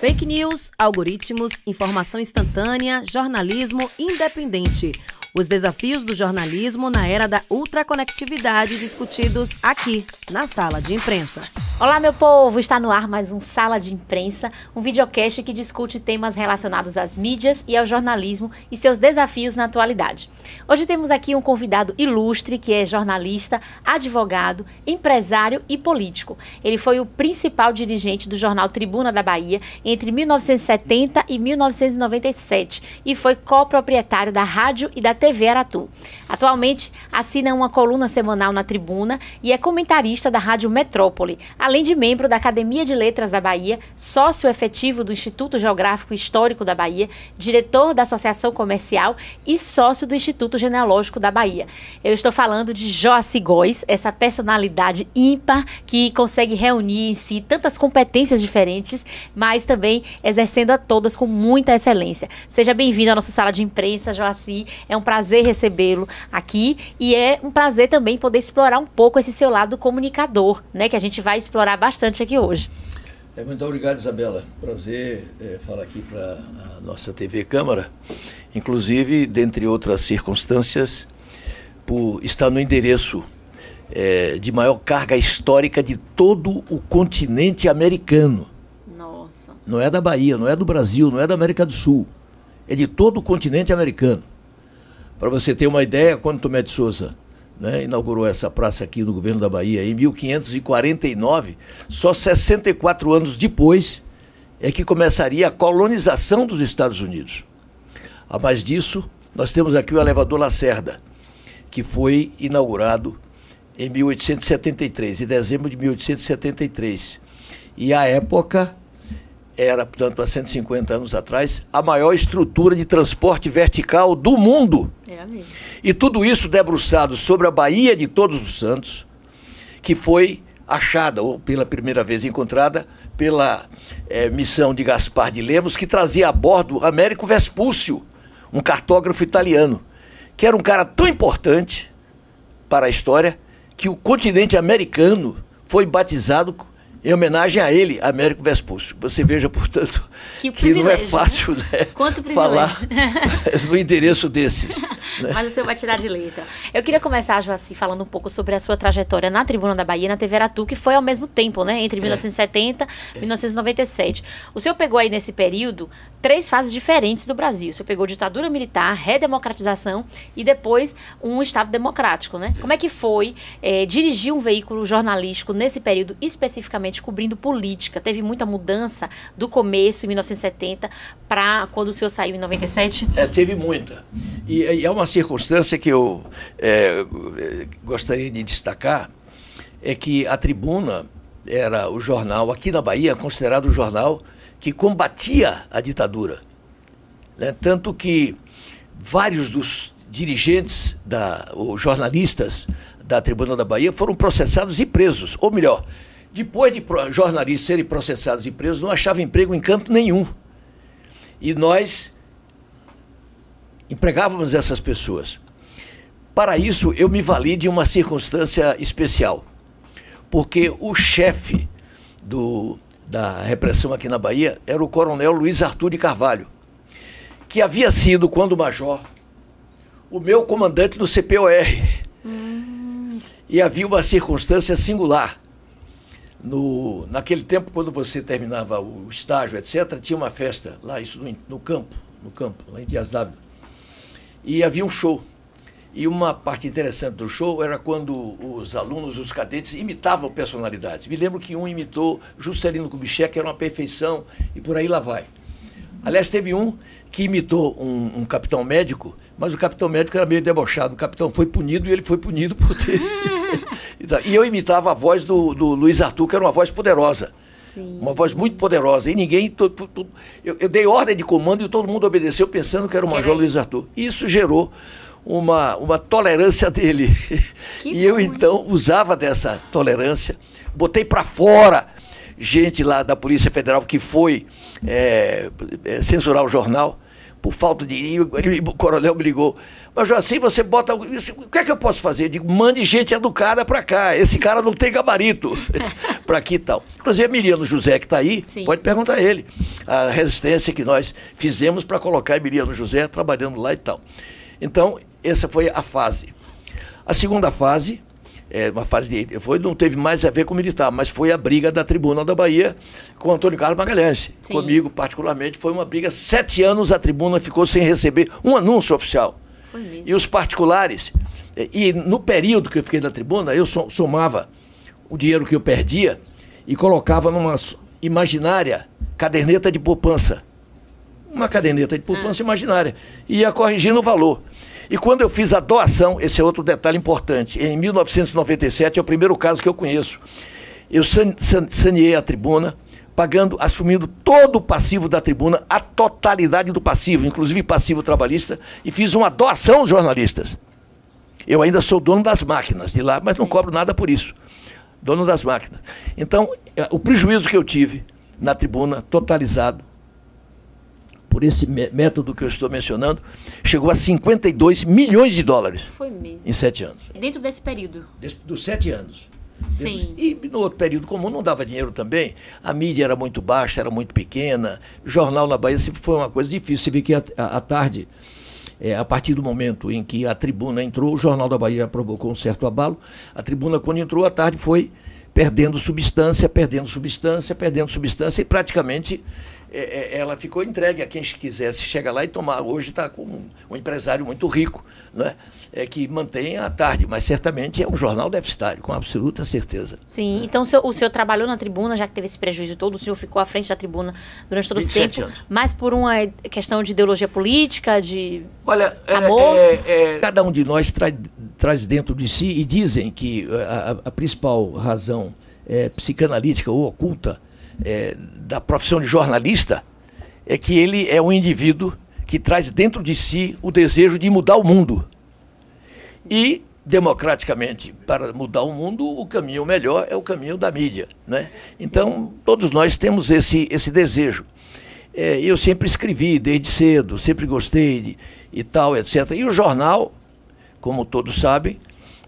Fake news, algoritmos, informação instantânea, jornalismo independente. Os desafios do jornalismo na era da ultraconectividade discutidos aqui, na Sala de Imprensa. Olá, meu povo! Está no ar mais um Sala de Imprensa, um videocast que discute temas relacionados às mídias e ao jornalismo e seus desafios na atualidade. Hoje temos aqui um convidado ilustre que é jornalista, advogado, empresário e político. Ele foi o principal dirigente do jornal Tribuna da Bahia entre 1970 e 1997 e foi coproprietário da rádio e da TV Aratu. Atualmente, assina uma coluna semanal na Tribuna e é comentarista da Rádio Metrópole, além de membro da Academia de Letras da Bahia, sócio efetivo do Instituto Geográfico e Histórico da Bahia, diretor da Associação Comercial e sócio do Instituto Genealógico da Bahia. Eu estou falando de Joacy Góes, essa personalidade ímpar que consegue reunir em si tantas competências diferentes, mas também exercendo a todas com muita excelência. Seja bem-vindo à nossa Sala de Imprensa, Joacy. É um prazer recebê-lo aqui e é um prazer também poder explorar um pouco esse seu lado comunicador, né, que a gente vai explorar bastante aqui hoje. Muito obrigado, Isabela. Prazer falar aqui para a nossa TV Câmara, inclusive, dentre outras circunstâncias, por estar no endereço de maior carga histórica de todo o continente americano. Nossa. Não é da Bahia, não é do Brasil, não é da América do Sul. É de todo o continente americano. Para você ter uma ideia, quando Tomé de Souza inaugurou essa praça aqui no governo da Bahia em 1549, só 64 anos depois é que começaria a colonização dos Estados Unidos. A mais disso, nós temos aqui o elevador Lacerda, que foi inaugurado em 1873, em dezembro de 1873. E à época era, portanto, há 150 anos atrás, a maior estrutura de transporte vertical do mundo. É mesmo. E tudo isso debruçado sobre a Baía de Todos os Santos, que foi achada, ou pela primeira vez encontrada, pela missão de Gaspar de Lemos, que trazia a bordo Américo Vespúcio, um cartógrafo italiano, que era um cara tão importante para a história, que o continente americano foi batizado em homenagem a ele, Américo Vespúcio. Você veja, portanto, que não é fácil, né, falar no endereço desses. Né? Mas o senhor vai tirar de letra. Eu queria começar, Joacy, falando um pouco sobre a sua trajetória na Tribuna da Bahia, na TV Aratu, que foi ao mesmo tempo, né, entre 1970 e 1997. O senhor pegou aí nesse período 3 fases diferentes do Brasil. O senhor pegou ditadura militar, redemocratização e depois um Estado democrático, né? Como é que foi dirigir um veículo jornalístico nesse período, especificamente cobrindo política? Teve muita mudança do começo, em 1970, para quando o senhor saiu em 97? Teve muita. E é uma circunstância que eu gostaria de destacar, é que a Tribuna era o jornal, aqui na Bahia, considerado o jornal que combatia a ditadura. Né? Tanto que vários dos dirigentes, os jornalistas da Tribuna da Bahia foram processados e presos. Ou melhor, depois de jornalistas serem processados e presos, não achavam emprego em canto nenhum. E nós empregávamos essas pessoas. Para isso, eu me vali de uma circunstância especial. Porque o chefe da repressão aqui na Bahia era o coronel Luiz Arthur de Carvalho, que havia sido, quando major, o meu comandante no CPOR. E havia uma circunstância singular. Naquele tempo, quando você terminava o estágio, etc., tinha uma festa lá, isso no campo, lá em Dias Dávila. E havia um show. E uma parte interessante do show era quando os alunos, os cadetes, imitavam personalidades. Me lembro que um imitou Juscelino Kubitschek, que era uma perfeição, e por aí lá vai. Aliás, teve um que imitou um capitão médico, mas o capitão médico era meio debochado. O capitão foi punido e ele foi punido por ter... E eu imitava a voz do Luiz Arthur, que era uma voz poderosa. Sim. Uma voz muito poderosa. E ninguém... Eu dei ordem de comando e todo mundo obedeceu pensando que era o Major Luiz Arthur. E isso gerou uma tolerância dele. E eu, então, usava dessa tolerância, botei para fora gente lá da Polícia Federal que foi censurar o jornal, por falta de... o coronel me ligou. Mas Joacim, você bota... o que é que eu posso fazer? Eu digo, mande gente educada para cá. Esse cara não tem gabarito para aqui e tal. Inclusive, Emiliano José, que está aí, sim, pode perguntar a ele. A resistência que nós fizemos para colocar Emiliano José trabalhando lá e tal. Então, essa foi a fase. A segunda fase... uma fase não teve mais a ver com militar, mas foi a briga da Tribuna da Bahia com Antônio Carlos Magalhães. Sim. Comigo, particularmente, foi uma briga. 7 anos a Tribuna ficou sem receber um anúncio oficial. Foi mesmo. E os particulares, e no período que eu fiquei na Tribuna, eu somava o dinheiro que eu perdia e colocava numa imaginária caderneta de poupança. Uma caderneta de poupança imaginária. E ia corrigindo o valor. E quando eu fiz a doação, esse é outro detalhe importante, em 1997, é o primeiro caso que eu conheço, eu saneei a Tribuna, assumindo todo o passivo da Tribuna, a totalidade do passivo, inclusive passivo trabalhista, e fiz uma doação aos jornalistas. Eu ainda sou dono das máquinas de lá, mas não cobro nada por isso. Dono das máquinas. Então, o prejuízo que eu tive na Tribuna, totalizado, por esse método que eu estou mencionando, chegou a 52 milhões de dólares. Foi mesmo. Em 7 anos. E dentro desse período? Dos 7 anos. Sim. E no outro período comum não dava dinheiro também. A mídia era muito baixa, era muito pequena. Jornal na Bahia sempre foi uma coisa difícil. Você vê que à tarde, a partir do momento em que a Tribuna entrou, o Jornal da Bahia provocou um certo abalo. A Tribuna, quando entrou, à tarde foi perdendo substância, e praticamente... ela ficou entregue a quem quisesse chegar lá e tomar. Hoje está com um empresário muito rico, né? Que mantém a tarde, mas certamente é um jornal deficitário, com absoluta certeza. Sim, então o senhor trabalhou na Tribuna, já que teve esse prejuízo todo, o senhor ficou à frente da Tribuna durante todo esse tempo, anos. Mas por uma questão de ideologia política, de amor? Cada um de nós traz dentro de si, e dizem que a principal razão psicanalítica ou oculta da profissão de jornalista é que ele é um indivíduo que traz dentro de si o desejo de mudar o mundo. E, democraticamente, para mudar o mundo, o caminho melhor é o caminho da mídia, né? Então, todos nós temos esse desejo. Eu sempre escrevi desde cedo, sempre gostei e tal, etc. E o jornal, como todos sabem,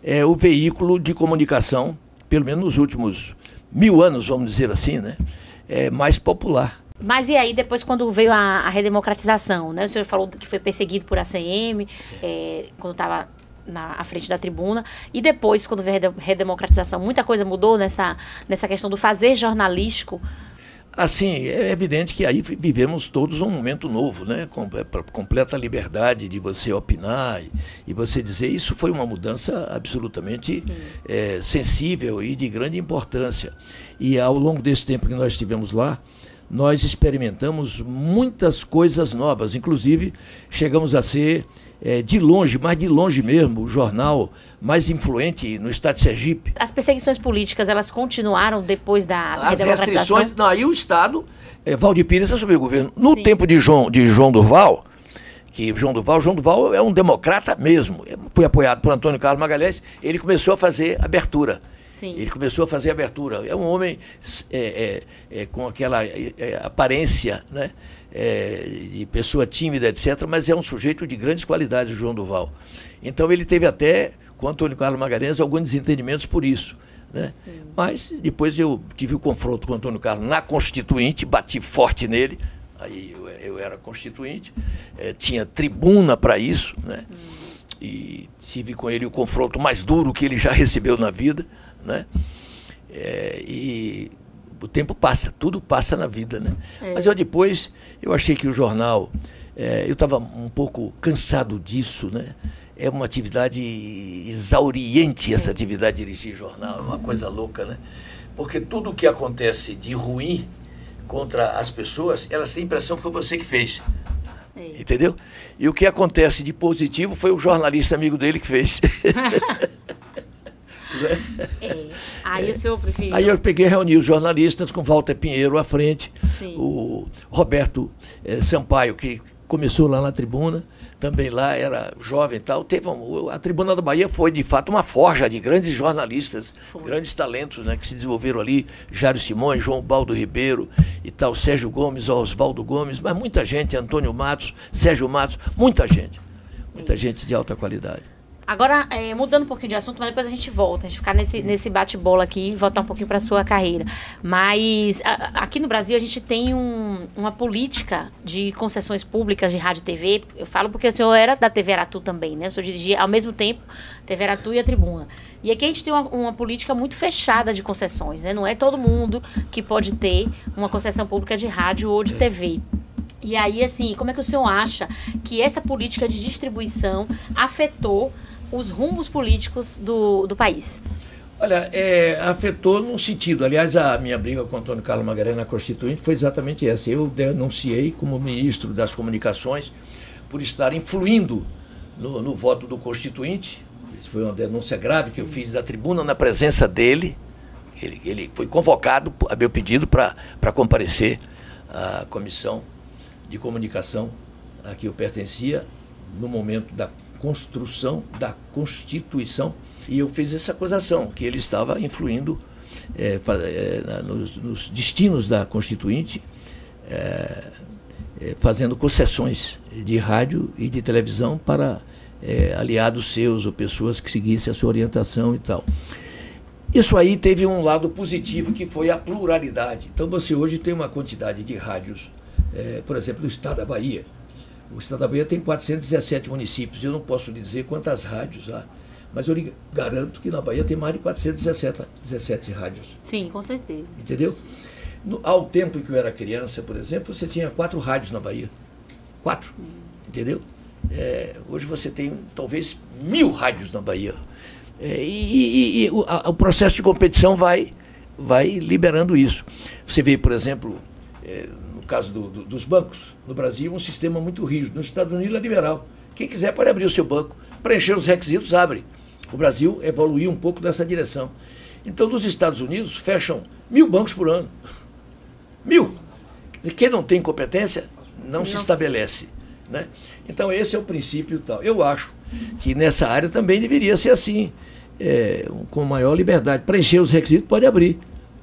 é o veículo de comunicação, pelo menos nos últimos 1000 anos, vamos dizer assim, né? Mais popular. Mas e aí, depois, quando veio a redemocratização, né? O senhor falou que foi perseguido por ACM, quando estava à frente da Tribuna, e depois, quando veio a redemocratização, muita coisa mudou nessa questão do fazer jornalístico? Assim, é evidente que aí vivemos todos um momento novo, né? Completa liberdade de você opinar e você dizer. Isso foi uma mudança absolutamente sensível e de grande importância. E ao longo desse tempo que nós estivemos lá, nós experimentamos muitas coisas novas. Inclusive, chegamos a ser, de longe, mas de longe mesmo, o jornal mais influente no estado de Sergipe. As perseguições políticas, elas continuaram depois da redemocratização? As restrições, não, aí o Estado, Valdir Pires assumiu o governo. No tempo de João Durval, João Durval é um democrata mesmo, foi apoiado por Antônio Carlos Magalhães, ele começou a fazer abertura. Sim. Ele começou a fazer abertura. É um homem com aquela aparência, né, de pessoa tímida, etc., mas é um sujeito de grandes qualidades, o João Durval. Então ele teve até, com Antônio Carlos Magalhães, alguns desentendimentos por isso, né? Mas depois eu tive o confronto com o Antônio Carlos na Constituinte, bati forte nele, aí eu era constituinte, tinha tribuna para isso, né? E tive com ele o confronto mais duro que ele já recebeu na vida, né? E o tempo passa, tudo passa na vida, né? Mas eu achei que o jornal, eu estava um pouco cansado disso, né? É uma atividade exauriente, essa atividade de dirigir jornal, é uma coisa louca, né? Porque tudo o que acontece de ruim contra as pessoas, elas têm a impressão que foi você que fez. Entendeu? E o que acontece de positivo foi o jornalista amigo dele que fez. Aí o senhor preferiu? Aí eu reuni os jornalistas com Walter Pinheiro à frente, o Roberto Sampaio, que começou lá na Tribuna, também lá era jovem e tal, a Tribuna da Bahia foi de fato uma forja de grandes jornalistas, grandes talentos, né, que se desenvolveram ali, Jário Simões, João Baldo Ribeiro e tal, Sérgio Gomes, Oswaldo Gomes, mas muita gente, Antônio Matos, Sérgio Matos, muita gente de alta qualidade. Agora, mudando um pouquinho de assunto, mas depois a gente volta, a gente ficar nesse bate-bola aqui e voltar um pouquinho para a sua carreira. Mas aqui no Brasil a gente tem uma política de concessões públicas de rádio e TV. Eu falo porque o senhor era da TV Aratu também, né? O senhor dirigia ao mesmo tempo TV Aratu e a Tribuna. E aqui a gente tem uma política muito fechada de concessões, né? Não é todo mundo que pode ter uma concessão pública de rádio ou de TV. E aí, assim, como é que o senhor acha que essa política de distribuição afetou os rumos políticos do país? Olha, afetou num sentido. Aliás, a minha briga com o Antônio Carlos Magalhães na Constituinte foi exatamente essa. Eu denunciei como ministro das Comunicações por estar influindo no voto do Constituinte. Isso foi uma denúncia grave que eu fiz da Tribuna na presença dele. Ele foi convocado a meu pedido para comparecer à Comissão de Comunicação a que eu pertencia no momento da construção da Constituição, e eu fiz essa acusação, que ele estava influindo nos destinos da Constituinte, fazendo concessões de rádio e de televisão para aliados seus ou pessoas que seguissem a sua orientação e tal. Isso aí teve um lado positivo, que foi a pluralidade. Então você hoje tem uma quantidade de rádios, por exemplo, no estado da Bahia. O estado da Bahia tem 417 municípios. Eu não posso lhe dizer quantas rádios há, mas eu lhe garanto que na Bahia tem mais de 417 rádios. Sim, com certeza. Entendeu? Ao tempo em que eu era criança, por exemplo, você tinha 4 rádios na Bahia. 4. Entendeu? Hoje você tem talvez 1000 rádios na Bahia. O processo de competição vai liberando isso. Você vê, por exemplo, no caso dos bancos, no Brasil, um sistema muito rígido. Nos Estados Unidos é liberal. Quem quiser pode abrir o seu banco, preencher os requisitos, abre. O Brasil evoluiu um pouco nessa direção. Então, nos Estados Unidos, fecham 1000 bancos por ano. 1000. Quem não tem competência, não se estabelece. Né? Então, esse é o princípio tal. Eu acho que nessa área também deveria ser assim, com maior liberdade. Preencher os requisitos, pode abrir.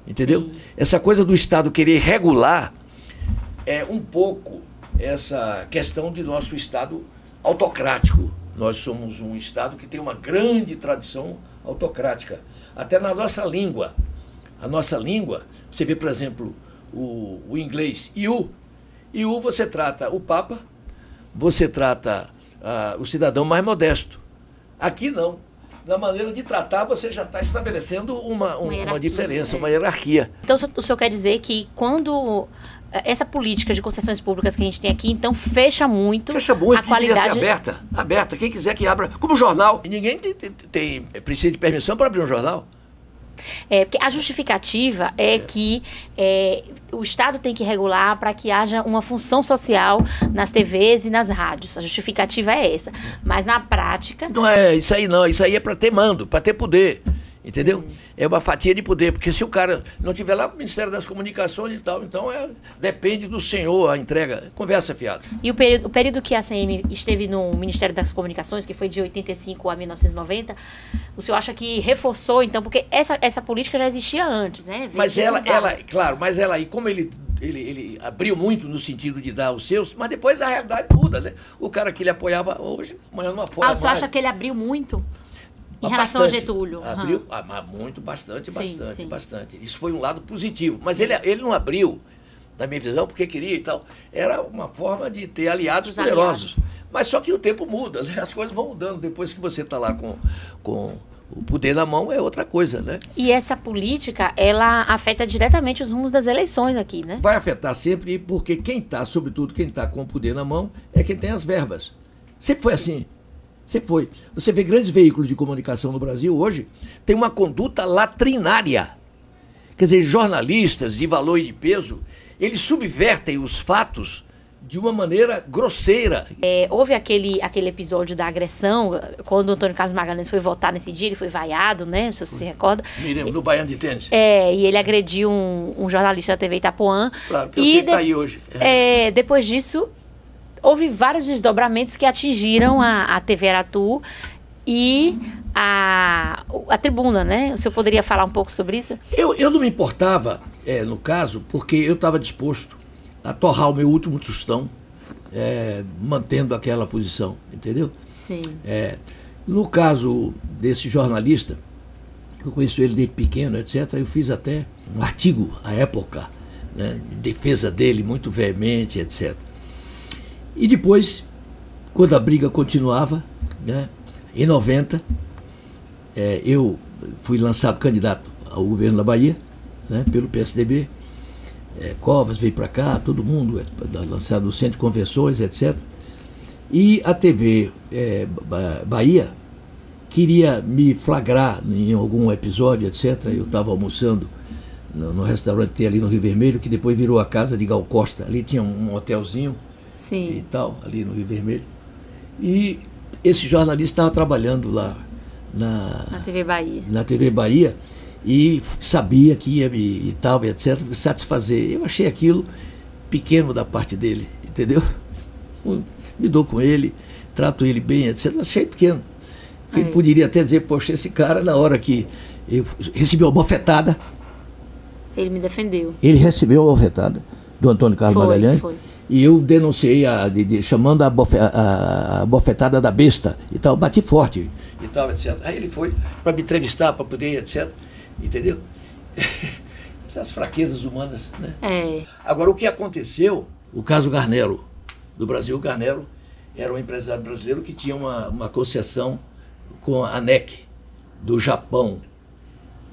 Entendeu? Sim. Essa coisa do Estado querer regular é um pouco essa questão de nosso Estado autocrático. Nós somos um Estado que tem uma grande tradição autocrática. Até na nossa língua. A nossa língua, você vê, por exemplo, o inglês, you você trata o Papa, você trata o cidadão mais modesto. Aqui não. Na maneira de tratar, você já está estabelecendo uma diferença, uma hierarquia. Então, o senhor quer dizer que quando essa política de concessões públicas que a gente tem aqui, então fecha muito a qualidade... aberta, quem quiser que abra, como jornal. E ninguém precisa de permissão para abrir um jornal. Porque a justificativa que o Estado tem que regular para que haja uma função social nas TVs e nas rádios. A justificativa é essa. Mas na prática... Não é isso aí não, isso aí é para ter mando, para ter poder. Entendeu? Sim. É uma fatia de poder, porque se o cara não estiver lá para o Ministério das Comunicações e tal, então depende do senhor a entrega. Conversa fiada. E o período que a CM esteve no Ministério das Comunicações, que foi de 85 a 1990, o senhor acha que reforçou, então, porque essa política já existia antes, né? Mas ela aí, como ele abriu muito no sentido de dar os seus, mas depois a realidade muda, né? O cara que ele apoiava hoje, amanhã não apoia mais. O senhor acha que ele abriu muito? Em relação ao Getúlio. Abriu muito, bastante. Isso foi um lado positivo. Mas ele não abriu, na minha visão, porque queria e tal. Era uma forma de ter aliados poderosos. Mas só que o tempo muda, né? As coisas vão mudando. Depois que você está lá com o poder na mão, é outra coisa, né? E essa política, ela afeta diretamente os rumos das eleições aqui, né? Vai afetar sempre, porque sobretudo quem está com o poder na mão, é quem tem as verbas. Sempre foi assim. Sempre foi. Você vê grandes veículos de comunicação no Brasil hoje, tem uma conduta latrinária. Quer dizer, jornalistas de valor e de peso, eles subvertem os fatos de uma maneira grosseira. Houve aquele episódio da agressão, quando o Antônio Carlos Magalhães foi votar nesse dia, ele foi vaiado, né? Se você se recorda. Me lembro, no Baiano de Tênis. E ele agrediu um jornalista da TV Itapuã. Claro, que eu sei que tá aí hoje. Depois disso... houve vários desdobramentos que atingiram a TV Aratu e a tribuna, né? O senhor poderia falar um pouco sobre isso? Eu não me importava, no caso, porque eu estava disposto a torrar o meu último tostão, mantendo aquela posição, entendeu? Sim. No caso desse jornalista, eu conheço ele desde pequeno, etc., eu fiz até um artigo à época, né, em defesa dele, muito veemente, etc. E depois, quando a briga continuava, né, em 90, eu fui lançado candidato ao governo da Bahia, né, pelo PSDB. Covas veio para cá, todo mundo, lançado no Centro de Convenções, etc. E a TV Bahia queria me flagrar em algum episódio, etc. Eu estava almoçando no restaurante que tem ali no Rio Vermelho, que depois virou a casa de Gal Costa. Ali tinha um hotelzinho. Sim. E tal, ali no Rio Vermelho. E esse jornalista estava trabalhando lá na TV Bahia. Na TV Bahia, e sabia que ia me e tal, etc., satisfazer. Eu achei aquilo pequeno da parte dele, entendeu? Me dou com ele, trato ele bem, etc. Achei pequeno. Ele poderia até dizer, poxa, esse cara, na hora que eu recebi uma bofetada... Ele me defendeu. Ele recebeu a bofetada do Antônio Carlos Magalhães. Foi. E eu denunciei, chamando a bofetada da besta e tal, bati forte e tal, etc. Aí ele foi para me entrevistar, para poder, etc. Entendeu? Essas fraquezas humanas, né? Agora, o que aconteceu, o caso Garnero, do Brasil, o Garnero era um empresário brasileiro que tinha uma concessão com a NEC, do Japão.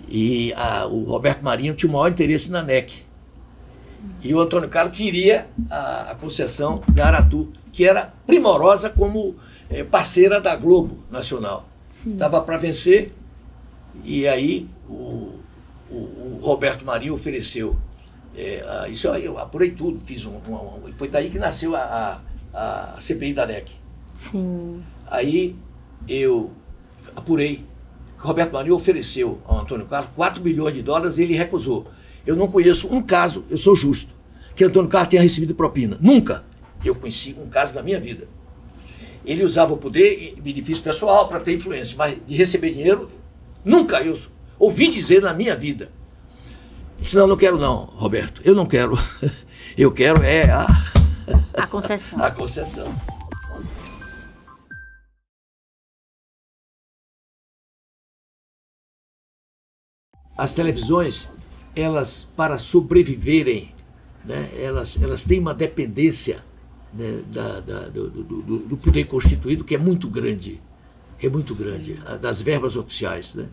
E o Roberto Marinho tinha o maior interesse na NEC. E o Antônio Carlos queria a concessão da Aratu, que era primorosa como parceira da Globo Nacional. Estava para vencer, e aí o Roberto Marinho ofereceu. Isso eu apurei tudo, foi daí que nasceu a CPI da NEC. Sim. Aí eu apurei. O Roberto Marinho ofereceu ao Antônio Carlos $4 milhões, e ele recusou. Eu não conheço um caso, eu sou justo, que Antônio Carlos tenha recebido propina. Nunca eu conheci um caso na minha vida. Ele usava o poder e benefício pessoal para ter influência, mas de receber dinheiro, nunca eu ouvi dizer na minha vida. Não, não quero não, Roberto, eu não quero. Eu quero a concessão. A concessão. As televisões, elas, para sobreviverem, né, elas têm uma dependência, né, do poder constituído, que é muito grande. É muito grande, das verbas oficiais, né?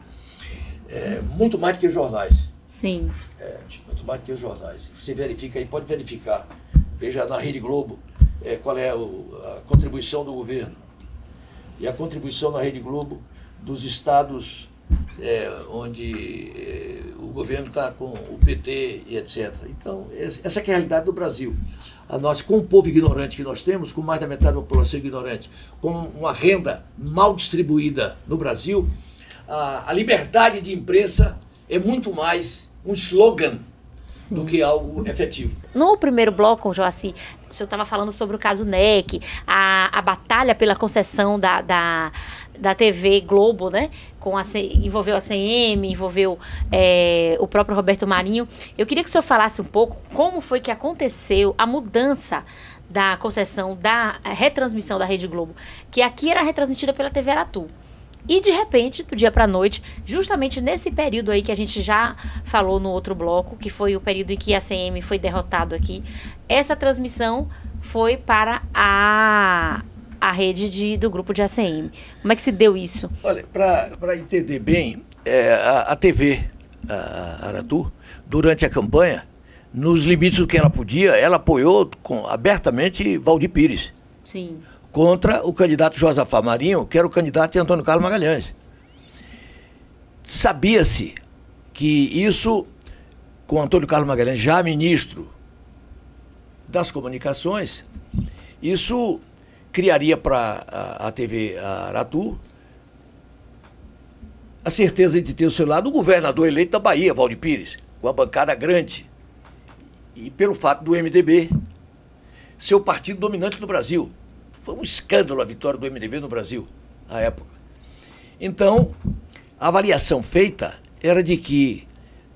Muito mais do que os jornais. Sim. Muito mais do que os jornais. Você verifica aí, pode verificar. Veja na Rede Globo qual é a contribuição do governo. E a contribuição na Rede Globo dos estados onde o governo está com o PT e etc. Então, essa que é a realidade do Brasil. Nós, com o povo ignorante que nós temos, com mais da metade da população ignorante, com uma renda mal distribuída no Brasil, a liberdade de imprensa é muito mais um slogan do que algo efetivo. No primeiro bloco, Joaci, o senhor estava falando sobre o caso NEC, a batalha pela concessão da TV Globo, né? Envolveu a CM, envolveu o próprio Roberto Marinho. Eu queria que o senhor falasse um pouco como foi que aconteceu a mudança da concessão, da retransmissão da Rede Globo, que aqui era retransmitida pela TV Aratu. E, de repente, do dia para a noite, justamente nesse período aí que a gente já falou no outro bloco, que foi o período em que a CM foi derrotado aqui, essa transmissão foi para a rede do grupo de ACM. Como é que se deu isso? Olha, para entender bem, a TV Aratu, durante a campanha, nos limites do que ela podia, ela apoiou abertamente Valdir Pires. Sim. Contra o candidato Josafá Marinho, que era o candidato de Antônio Carlos Magalhães. Sabia-se que isso, com Antônio Carlos Magalhães já ministro das comunicações, isso criaria para a TV Aratu a certeza de ter ao seu lado o governador eleito da Bahia, Valdir Pires, com a bancada grande. E pelo fato do MDB ser o partido dominante no Brasil. Foi um escândalo a vitória do MDB no Brasil, à época. Então, a avaliação feita era de que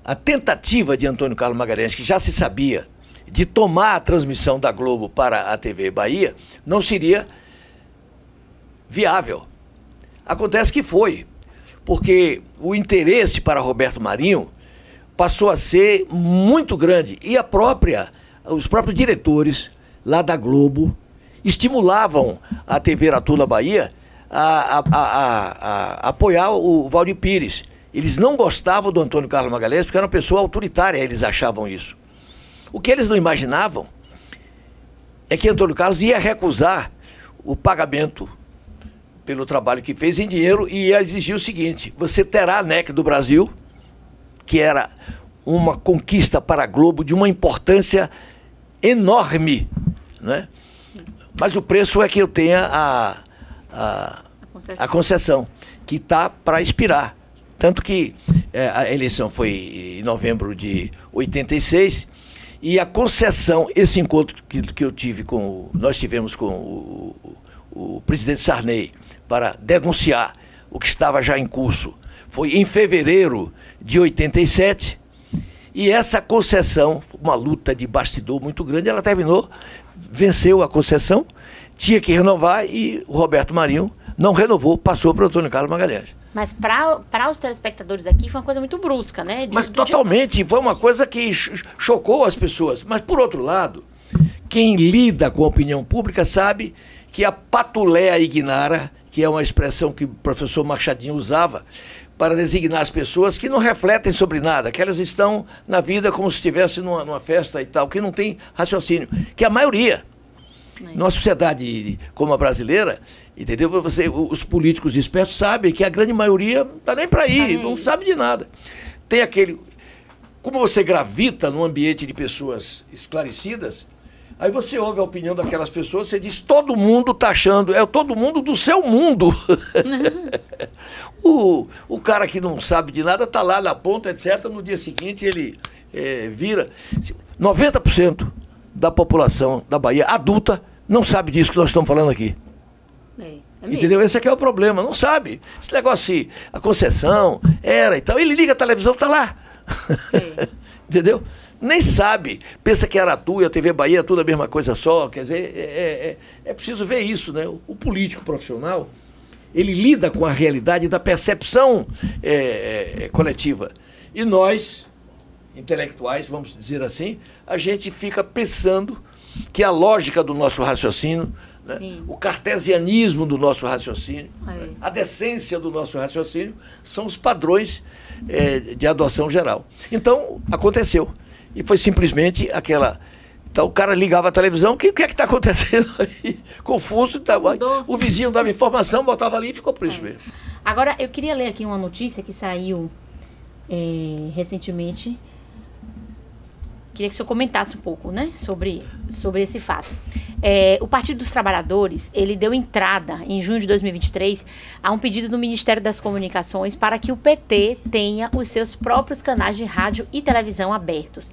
a tentativa de Antônio Carlos Magalhães, que já se sabia, de tomar a transmissão da Globo para a TV Bahia, não seria viável. Acontece que foi, porque o interesse para Roberto Marinho passou a ser muito grande e os próprios diretores lá da Globo estimulavam a TV Aratu da Bahia a apoiar o Valdir Pires. Eles não gostavam do Antônio Carlos Magalhães porque era uma pessoa autoritária, eles achavam isso. O que eles não imaginavam é que Antônio Carlos ia recusar o pagamento pelo trabalho que fez em dinheiro e ia exigir o seguinte: você terá a NEC do Brasil, que era uma conquista para a Globo de uma importância enorme, né? Mas o preço é que eu tenha a concessão, que está para expirar. Tanto que a eleição foi em novembro de 86 e a concessão, esse encontro que eu tive nós tivemos com o presidente Sarney para denunciar o que estava já em curso, foi em fevereiro de 87, e essa concessão, uma luta de bastidor muito grande, ela terminou, venceu a concessão, tinha que renovar e o Roberto Marinho não renovou, passou para o Antônio Carlos Magalhães. Mas para os telespectadores aqui foi uma coisa muito brusca, né? Totalmente, foi uma coisa que chocou as pessoas. Mas, por outro lado, quem lida com a opinião pública sabe que a patuléa ignara, que é uma expressão que o professor Machadinho usava para designar as pessoas que não refletem sobre nada, que elas estão na vida como se estivessem numa festa e tal, que não tem raciocínio, que a maioria, numa sociedade como a brasileira, entendeu? Os políticos espertos sabem que a grande maioria não está nem para ir, não sabe de nada. Tem aquele... Como você gravita num ambiente de pessoas esclarecidas, aí você ouve a opinião daquelas pessoas, você diz, todo mundo está achando, é todo mundo do seu mundo. O cara que não sabe de nada está lá na ponta, etc. No dia seguinte ele vira... 90% da população da Bahia adulta não sabe disso que nós estamos falando aqui. Entendeu? Esse aqui é o problema, não sabe. Esse negócio, a concessão, era e tal. Ele liga a televisão, tá lá. Entendeu? Nem sabe. Pensa que Aratu e a TV Bahia é tudo a mesma coisa só. Quer dizer, é preciso ver isso, né? O político profissional, ele lida com a realidade da percepção coletiva. E nós, intelectuais, vamos dizer assim, a gente fica pensando que a lógica do nosso raciocínio, né, o cartesianismo do nosso raciocínio, né, a decência do nosso raciocínio, são os padrões de adoção geral. Então, aconteceu. E foi simplesmente aquela... Então, o cara ligava a televisão, o que é que está acontecendo aí? Confuso, o vizinho dava informação, botava ali e ficou por isso mesmo. Agora, eu queria ler aqui uma notícia que saiu recentemente. Queria que o senhor comentasse um pouco, né, sobre esse fato. O Partido dos Trabalhadores, ele deu entrada, em junho de 2023, a um pedido do Ministério das Comunicações para que o PT tenha os seus próprios canais de rádio e televisão abertos.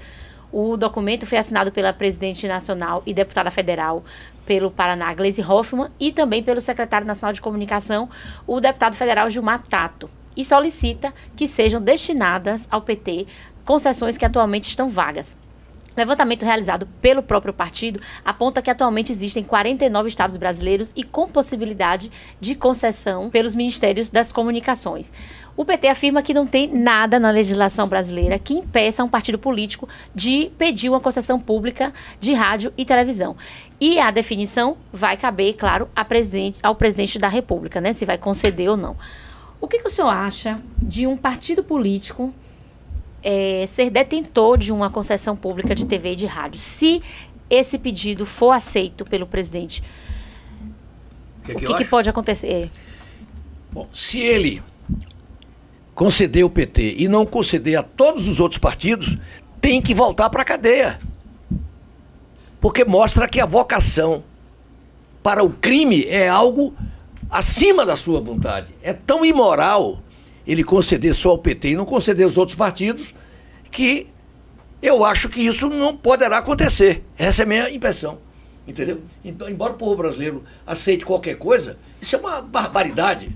O documento foi assinado pela presidente nacional e deputada federal pelo Paraná, Gleisi Hoffmann, e também pelo secretário nacional de comunicação, o deputado federal Gilmar Tato, e solicita que sejam destinadas ao PT concessões que atualmente estão vagas. Levantamento realizado pelo próprio partido aponta que atualmente existem 49 estados brasileiros e com possibilidade de concessão pelos Ministérios das Comunicações. O PT afirma que não tem nada na legislação brasileira que impeça um partido político de pedir uma concessão pública de rádio e televisão. E a definição vai caber, claro, ao presidente da República, né? Se vai conceder ou não. O que o senhor acha de um partido político ser detentor de uma concessão pública de TV e de rádio? Se esse pedido for aceito pelo presidente, o que pode acontecer? Bom, se ele conceder o PT e não conceder a todos os outros partidos, tem que voltar para a cadeia. Porque mostra que a vocação para o crime é algo acima da sua vontade. É tão imoral ele conceder só ao PT e não conceder aos outros partidos, que eu acho que isso não poderá acontecer. Essa é a minha impressão. Entendeu? Então, embora o povo brasileiro aceite qualquer coisa, isso é uma barbaridade.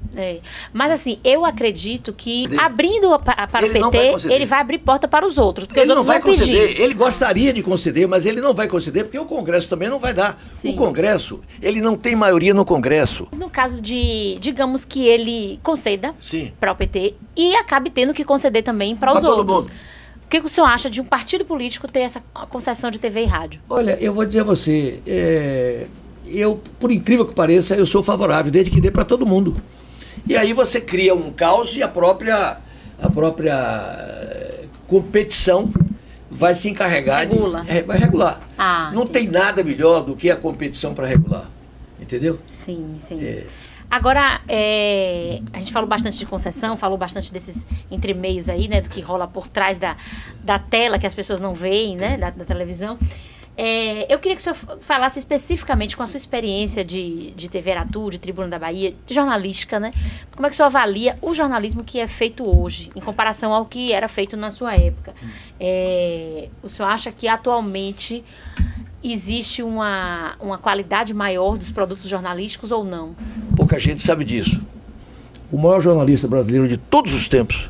Mas assim, eu acredito que abrindo para o PT, ele vai abrir porta para os outros, porque ele os outros não vai vão conceder. pedir. Ele gostaria de conceder, mas ele não vai conceder porque o Congresso também não vai dar. Sim. O Congresso, ele não tem maioria no Congresso. No caso de, digamos que ele conceda Sim. para o PT e acabe tendo que conceder também para os Pra todo outros. mundo. O que o senhor acha de um partido político ter essa concessão de TV e rádio? Olha, eu vou dizer a você, eu, por incrível que pareça, eu sou favorável, desde que dê para todo mundo. E aí você cria um caos e a própria competição vai se encarregar Regula. vai regular. Não entendi. tem nada melhor do que a competição para regular. Entendeu? Sim, sim. Agora, a gente falou bastante de concessão, falou bastante desses entremeios aí, né, do que rola por trás da tela, que as pessoas não veem, né, da televisão. Eu queria que o senhor falasse especificamente com a sua experiência de TV Aratu, de Tribuna da Bahia, de jornalística, né? Como é que o senhor avalia o jornalismo que é feito hoje, em comparação ao que era feito na sua época? O senhor acha que atualmente existe uma qualidade maior dos produtos jornalísticos ou não? Pouca gente sabe disso. O maior jornalista brasileiro de todos os tempos,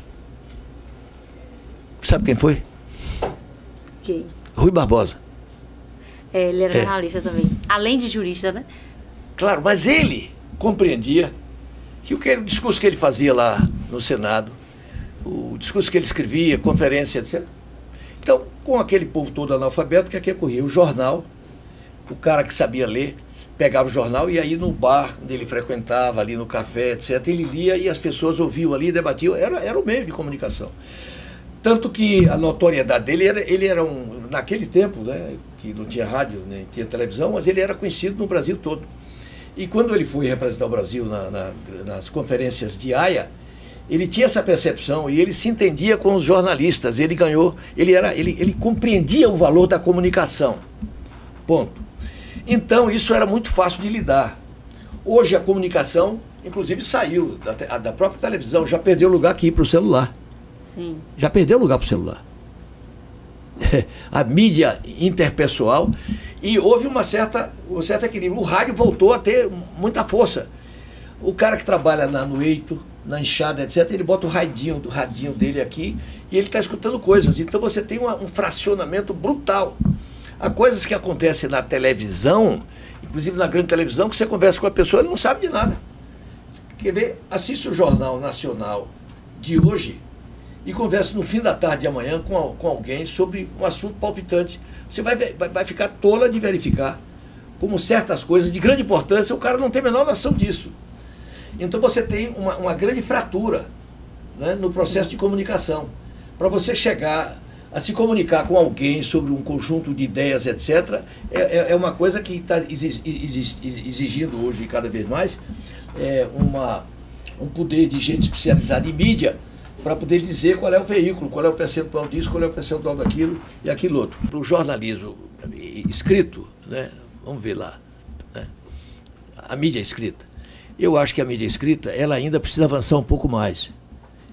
sabe quem foi? Quem? Rui Barbosa. Ele era jornalista também, além de jurista, né? Claro, mas ele compreendia que o discurso que ele fazia lá no Senado, o discurso que ele escrevia, conferência, etc. Então, com aquele povo todo analfabeto, o que é que ocorria? O jornal, o cara que sabia ler, pegava o jornal e aí no bar onde ele frequentava, ali no café, etc., ele lia e as pessoas ouviam ali, debatiam, era o meio de comunicação. Tanto que a notoriedade dele, ele era naquele tempo, né, que não tinha rádio, nem tinha televisão, mas ele era conhecido no Brasil todo. E quando ele foi representar o Brasil nas conferências de Haia, ele tinha essa percepção e ele se entendia com os jornalistas, ele compreendia o valor da comunicação. Ponto. Então isso era muito fácil de lidar. Hoje a comunicação, inclusive, saiu da própria televisão, já perdeu lugar aqui para o celular. Sim. Já perdeu lugar para o celular. A mídia interpessoal, e houve um certo equilíbrio. O rádio voltou a ter muita força. O cara que trabalha no eito, na enxada, etc., ele bota o radinho dele aqui e ele está escutando coisas. Então você tem um fracionamento brutal. Há coisas que acontecem na televisão, inclusive na grande televisão, que você conversa com a pessoa, ele não sabe de nada. Quer ver? Assiste o Jornal Nacional de hoje e conversa no fim da tarde de amanhã com alguém sobre um assunto palpitante. Você vai ficar tola de verificar como certas coisas de grande importância, o cara não tem a menor noção disso. Então você tem uma grande fratura, né, no processo de comunicação. Para você chegar a se comunicar com alguém sobre um conjunto de ideias, etc., é uma coisa que está exigindo hoje cada vez mais um poder de gente especializada em mídia para poder dizer qual é o veículo, qual é o percentual disso, qual é o percentual daquilo e aquilo outro. O jornalismo escrito, né, vamos ver lá, né, a mídia escrita. Eu acho que a mídia escrita, ela ainda precisa avançar um pouco mais.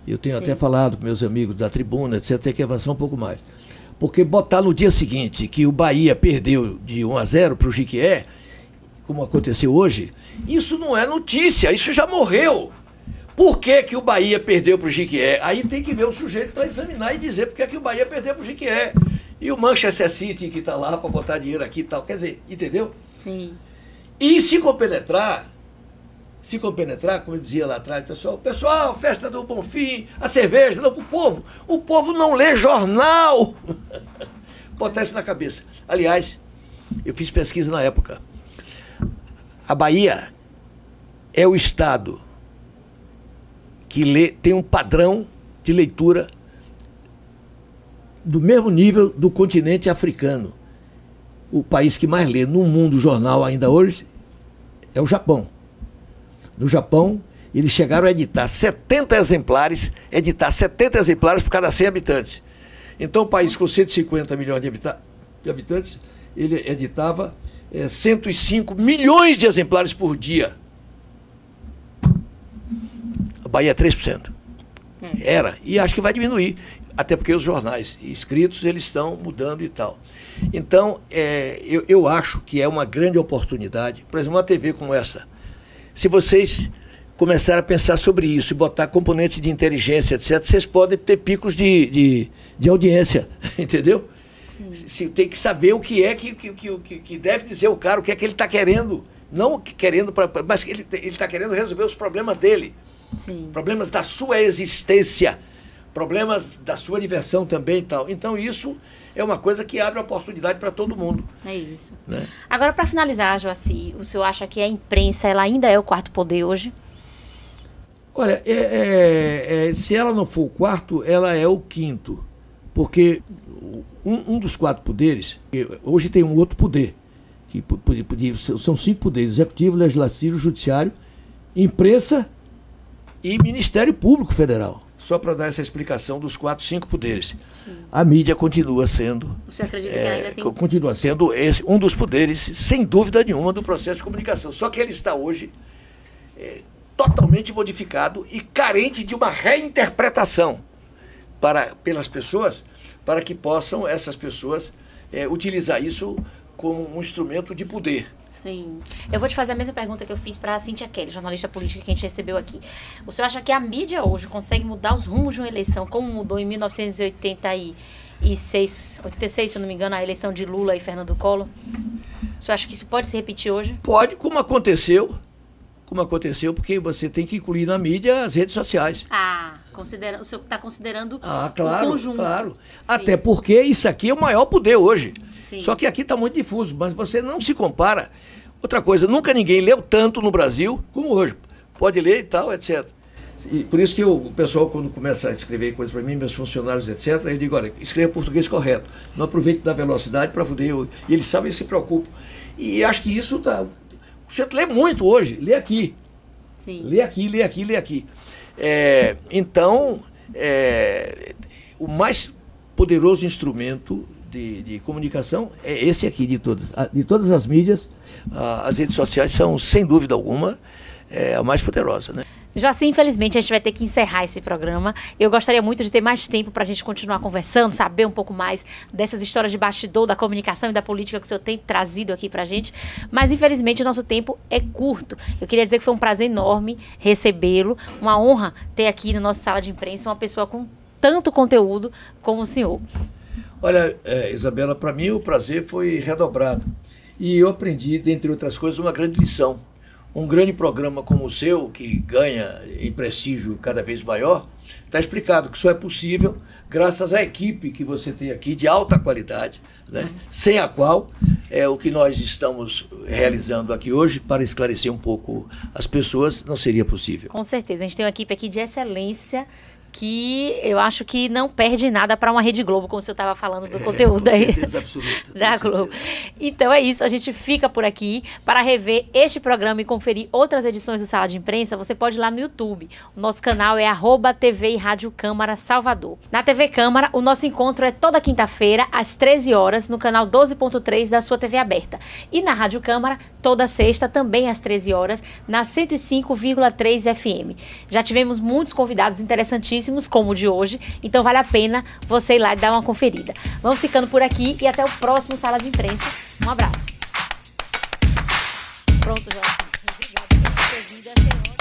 Eu tenho até falado com meus amigos da Tribuna, etc., tem que avançar um pouco mais. Porque botar no dia seguinte que o Bahia perdeu de 1-0 para o Jequié, como aconteceu hoje, isso não é notícia, isso já morreu. Por que o Bahia perdeu para o Jequié? Aí tem que ver o sujeito para examinar e dizer por que o Bahia perdeu para o Jequié. E o Manchester City que está lá para botar dinheiro aqui e tal, quer dizer, entendeu? Sim. E se compenetrar, como eu dizia lá atrás, pessoal, festa do Bonfim, a cerveja, não, o povo não lê jornal. Botar isso na cabeça. Aliás, eu fiz pesquisa na época. A Bahia é o estado que tem um padrão de leitura do mesmo nível do continente africano. O país que mais lê no mundo jornal ainda hoje é o Japão. No Japão, eles chegaram a editar 70 exemplares por cada 100 habitantes. Então, o país com 150 milhões de habitantes, ele editava 105 milhões de exemplares por dia. A Bahia é 3%. Era, e acho que vai diminuir. até porque os jornais escritos eles estão mudando e tal. Então, eu acho que é uma grande oportunidade, por exemplo, uma TV como essa. Se vocês começarem a pensar sobre isso e botar componentes de inteligência, etc., vocês podem ter picos de audiência, entendeu? Se tem que saber o que é que deve dizer o cara, o que é que ele está querendo, não querendo, mas ele está querendo resolver os problemas dele, problemas da sua existência, problemas da sua diversão também e tal. Então isso é uma coisa que abre oportunidade para todo mundo. É isso. Né? Agora, para finalizar, Joacy, o senhor acha que a imprensa ela ainda é o quarto poder hoje? Olha, se ela não for o quarto, ela é o quinto. Porque um dos quatro poderes, hoje tem um outro poder, que são 5 poderes: executivo, legislativo, judiciário, imprensa e Ministério Público Federal. Só para dar essa explicação dos 5 poderes. Sim. A mídia continua sendo... Você acredita que ainda tem... Continua sendo um dos poderes, sem dúvida nenhuma, do processo de comunicação. Só que ele está hoje totalmente modificado e carente de uma reinterpretação pelas pessoas, para que possam essas pessoas utilizar isso como um instrumento de poder. Sim. Eu vou te fazer a mesma pergunta que eu fiz para a Cíntia Kelly, jornalista política que a gente recebeu aqui. O senhor acha que a mídia hoje consegue mudar os rumos de uma eleição, como mudou em 1986, 86, se eu não me engano, a eleição de Lula e Fernando Collor? O senhor acha que isso pode se repetir hoje? Pode, como aconteceu, porque você tem que incluir na mídia as redes sociais. O senhor está considerando claro, o conjunto. Claro. Até porque isso aqui é o maior poder hoje. Sim. Só que aqui está muito difuso, mas você não se compara. Outra coisa, nunca ninguém leu tanto no Brasil como hoje. Pode ler e tal, etc. E por isso que o pessoal, quando começa a escrever coisas para mim, meus funcionários, etc., eu digo, olha, escreva português correto. Não aproveite da velocidade para poder... E eles sabem e se preocupam. E acho que isso está... Você lê muito hoje, lê aqui. Sim. Lê aqui, lê aqui, lê aqui. Então, o mais poderoso instrumento de comunicação é esse aqui de todas. De todas as mídias, as redes sociais são, sem dúvida alguma, a mais poderosa, né? Joacy, infelizmente, a gente vai ter que encerrar esse programa. Eu gostaria muito de ter mais tempo para a gente continuar conversando, saber um pouco mais dessas histórias de bastidor da comunicação e da política que o senhor tem trazido aqui para a gente. Mas, infelizmente, o nosso tempo é curto. Eu queria dizer que foi um prazer enorme recebê-lo. Uma honra ter aqui na nossa sala de imprensa uma pessoa com tanto conteúdo como o senhor. Olha, Isabela, para mim o prazer foi redobrado. E eu aprendi, dentre outras coisas, uma grande lição. Um grande programa como o seu, que ganha em prestígio cada vez maior, está explicado que só é possível graças à equipe que você tem aqui, de alta qualidade, né? Sem a qual o que nós estamos realizando aqui hoje, para esclarecer um pouco as pessoas, não seria possível. Com certeza, a gente tem uma equipe aqui de excelência, que eu acho que não perde nada para uma Rede Globo, como o senhor estava falando do conteúdo aí da Globo. Então é isso, a gente fica por aqui. Para rever este programa e conferir outras edições do Sala de Imprensa, você pode ir lá no YouTube. O nosso canal é @TV e Rádio Câmara Salvador. Na TV Câmara, o nosso encontro é toda quinta-feira, às 13 horas, no canal 12.3 da sua TV aberta. E na Rádio Câmara, toda sexta, também às 13 horas, na 105,3 FM. Já tivemos muitos convidados interessantíssimos, como o de hoje, então vale a pena você ir lá e dar uma conferida. Vamos ficando por aqui e até o próximo Sala de Imprensa. Um abraço. Pronto, Joacy. Obrigada pela sua vida, senhor.